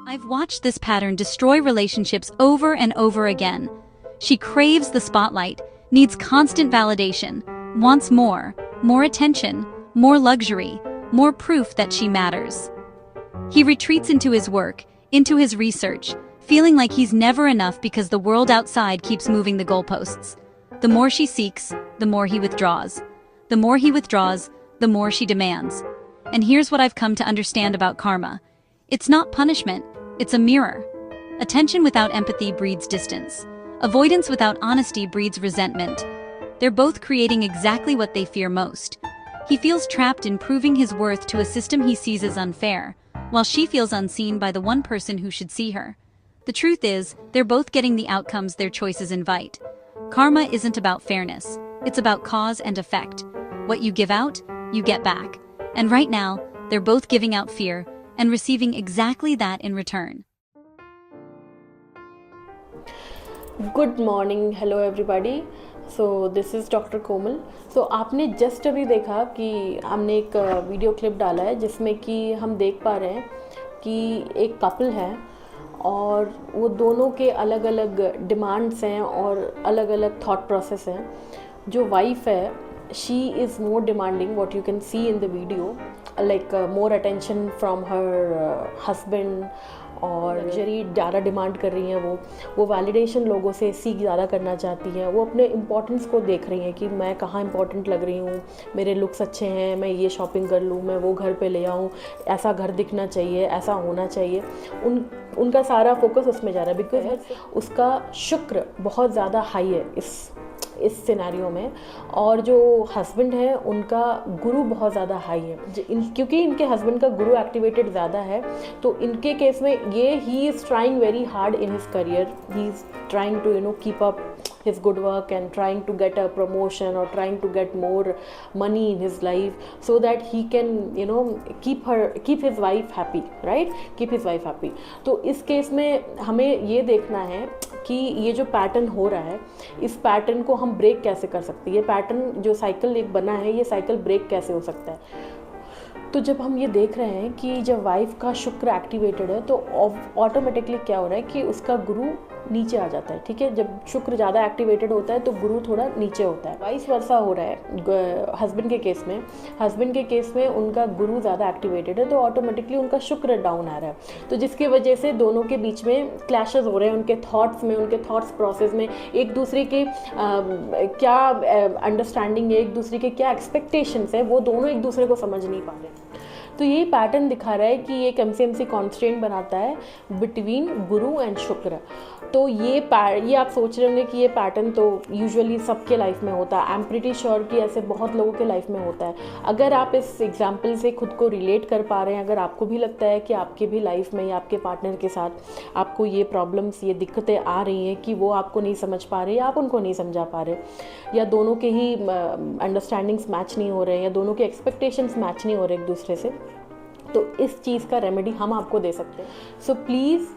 I've watched this pattern destroy relationships over and over again. She craves the spotlight, needs constant validation, wants more attention, more luxury, more proof that she matters. He retreats into his work, into his research, feeling like he's never enough because the world outside keeps moving the goalposts. The more she seeks, the more he withdraws. The more he withdraws, the more she demands. And here's what I've come to understand about karma. It's not punishment, it's a mirror. Attention without empathy breeds distance. Avoidance without honesty breeds resentment. They're both creating exactly what they fear most. He feels trapped in proving his worth to a system he sees as unfair, while she feels unseen by the one person who should see her. The truth is, they're both getting the outcomes their choices invite. Karma isn't about fairness, it's about cause and effect. What you give out, you get back. And right now, they're both giving out fear and receiving exactly that in return. Good morning, hello everybody. So this is doctor Komal. So आपने just अभी देखा कि हमने एक video clip डाला है जिसमें कि हम देख पा रहे हैं कि एक कपल है और वो दोनों के अलग अलग डिमांड्स हैं और अलग अलग थॉट प्रोसेस हैं। जो वाइफ है, she is more demanding, what you can see in the video, like more attention from her husband और लग्जरी ज़्यादा डिमांड कर रही हैं। वो वैलिडेशन लोगों से सीख ज़्यादा करना चाहती हैं। वो अपने इम्पोर्टेंस को देख रही हैं कि मैं कहाँ इम्पोर्टेंट लग रही हूँ, मेरे लुक्स अच्छे हैं, मैं ये शॉपिंग कर लूँ, मैं वो घर पे ले आऊँ, ऐसा घर दिखना चाहिए, ऐसा होना चाहिए। उनका सारा फोकस उसमें जा रहा है बिकॉज उसका शुक्र बहुत ज़्यादा हाई है इस सिनेरियो में। और जो हस्बैंड है उनका गुरु बहुत ज़्यादा हाई है। क्योंकि इनके हस्बैंड का गुरु एक्टिवेटेड ज़्यादा है, तो इनके केस में ये he is trying very hard in his career. He is trying to keep up his good work and trying to get a promotion or trying to get more money in his life so that he can keep his wife happy, right? Keep his wife happy. तो इस case में हमें ये देखना है कि ये जो पैटर्न हो रहा है, इस पैटर्न को हम ब्रेक कैसे कर सकते हैं। ये पैटर्न जो साइकिल एक बना है, ये साइकिल ब्रेक कैसे हो सकता है। तो जब हम ये देख रहे हैं कि जब वाइफ का शुक्र एक्टिवेटेड है तो ऑटोमेटिकली क्या हो रहा है कि उसका गुरु नीचे आ जाता है। ठीक है, जब शुक्र ज़्यादा एक्टिवेटेड होता है तो गुरु थोड़ा नीचे होता है। वाइस वर्सा हो रहा है हस्बैंड के केस में उनका गुरु ज़्यादा एक्टिवेटेड है तो ऑटोमेटिकली उनका शुक्र डाउन आ रहा है। तो जिसकी वजह से दोनों के बीच में क्लैशेस हो रहे हैं, उनके थॉट्स प्रोसेस में। एक दूसरे के क्या अंडरस्टैंडिंग है, एक दूसरे के क्या एक्सपेक्टेशंस है, वो दोनों एक दूसरे को समझ नहीं पा रहे। तो ये पैटर्न दिखा रहा है कि एक एमसीएमसी कॉन्स्टेंट बनाता है बिटवीन गुरु एंड शुक्र। तो ये आप सोच रहे होंगे कि ये पैटर्न तो यूजुअली सबके लाइफ में होता है। आई एम प्रीटी श्योर कि ऐसे बहुत लोगों के लाइफ में होता है। अगर आप इस एग्जाम्पल से खुद को रिलेट कर पा रहे हैं, अगर आपको भी लगता है कि आपके भी लाइफ में या आपके पार्टनर के साथ आपको ये प्रॉब्लम्स, ये दिक्कतें आ रही हैं कि वो आपको नहीं समझ पा रहे या आप उनको नहीं समझा पा रहे, या दोनों के ही अंडरस्टैंडिंग्स मैच नहीं हो रहे हैं, या दोनों के एक्सपेक्टेशंस मैच नहीं हो रहे एक दूसरे से, तो इस चीज़ का रेमेडी हम आपको दे सकते हैं। So please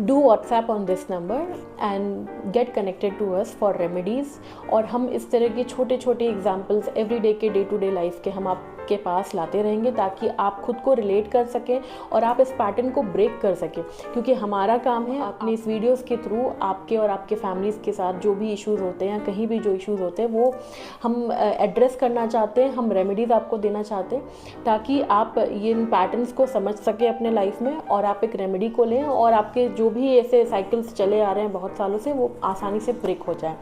do WhatsApp on this number and get connected to us for remedies। और हम इस तरह के छोटे छोटे एग्जाम्पल्स एवरीडे के डे टू डे लाइफ के हम आपके पास लाते रहेंगे ताकि आप खुद को रिलेट कर सकें और आप इस पैटर्न को ब्रेक कर सकें। क्योंकि हमारा काम है अपने इस वीडियोस के थ्रू आपके और आपके फैमिलीज़ के साथ जो भी इश्यूज़ होते हैं या कहीं भी जो इश्यूज़ होते हैं वो हम एड्रेस करना चाहते हैं, हम रेमेडीज़ आपको देना चाहते हैं ताकि आप ये इन पैटर्न्स को समझ सकें अपने लाइफ में और आप एक रेमेडी को लें और आपके जो भी ऐसे साइकिल्स चले आ रहे हैं बहुत सालों से वो आसानी से ब्रेक हो जाए।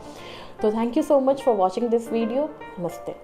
तो thank you so much for watching this video. नमस्ते।